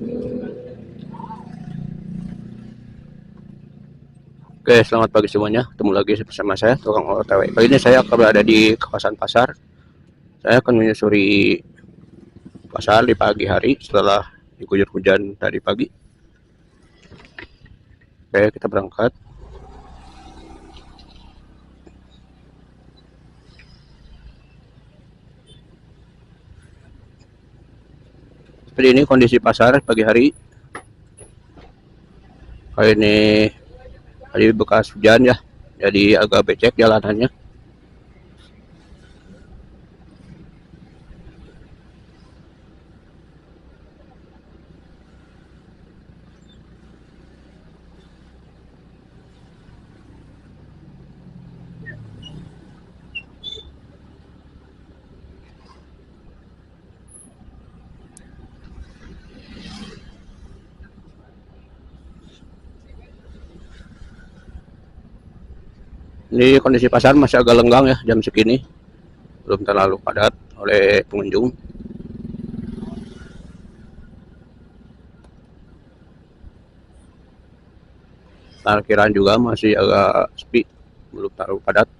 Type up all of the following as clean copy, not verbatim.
Oke, selamat pagi semuanya. Ketemu lagi bersama saya, Tukang OTW. Kali ini saya akan berada di kawasan pasar. Saya akan menyusuri pasar di pagi hari setelah diguyur hujan tadi pagi. Oke, kita berangkat. Seperti ini kondisi pasar pagi hari. Kali ini hari bekas hujan ya, jadi agak becek jalanannya. Ini kondisi pasar masih agak lenggang ya jam segini, belum terlalu padat oleh pengunjung. Parkiran juga masih agak sepi, belum terlalu padat.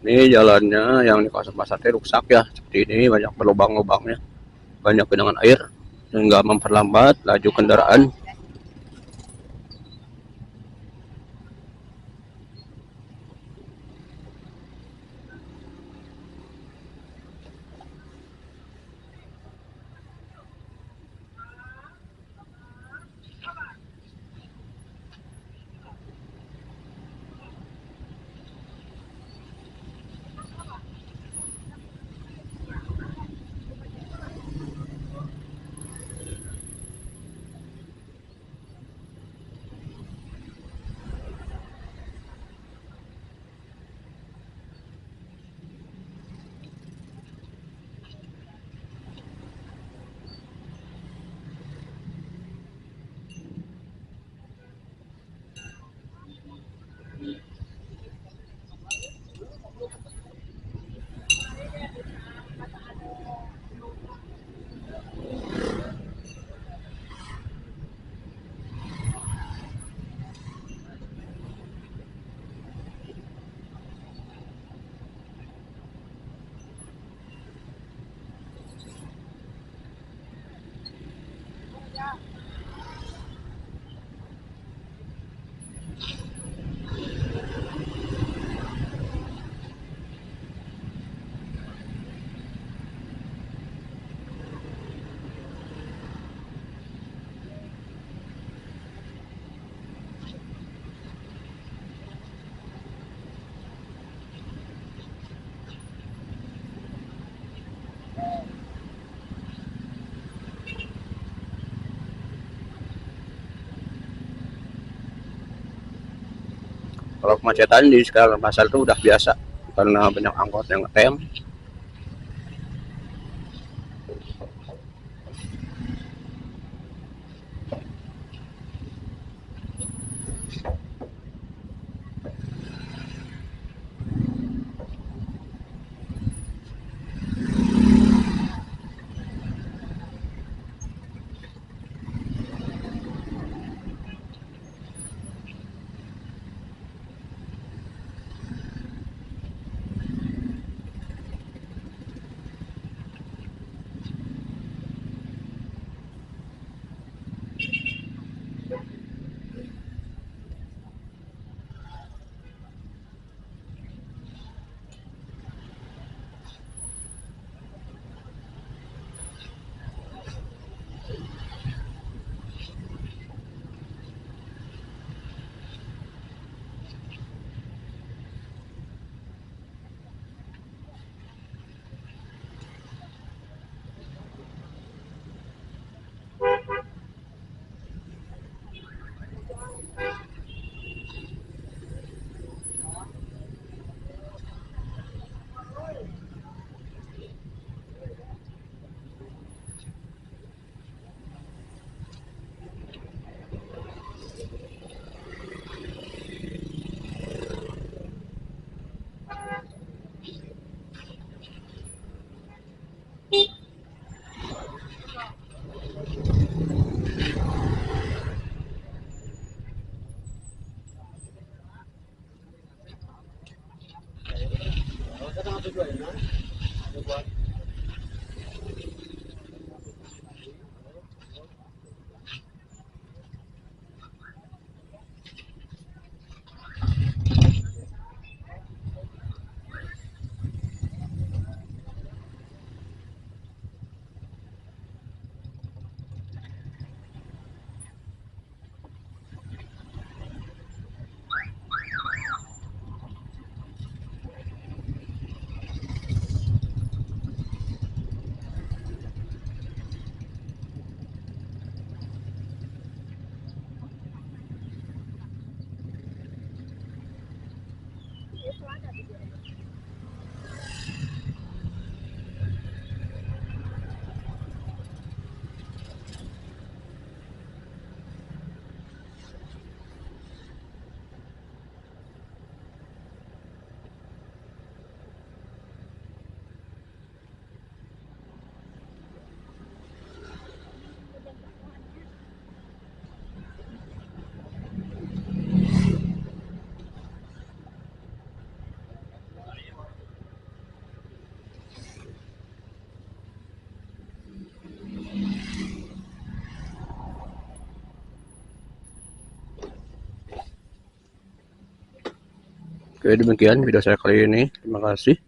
Ini jalannya yang di kawasan pasar rusak ya, seperti ini banyak berlubang-lubangnya, banyak genangan air sehingga memperlambat laju kendaraan. Kalau kemacetan di sekitar pasar itu udah biasa karena banyak angkot yang ngetem. Oke, demikian video saya kali ini. Terima kasih.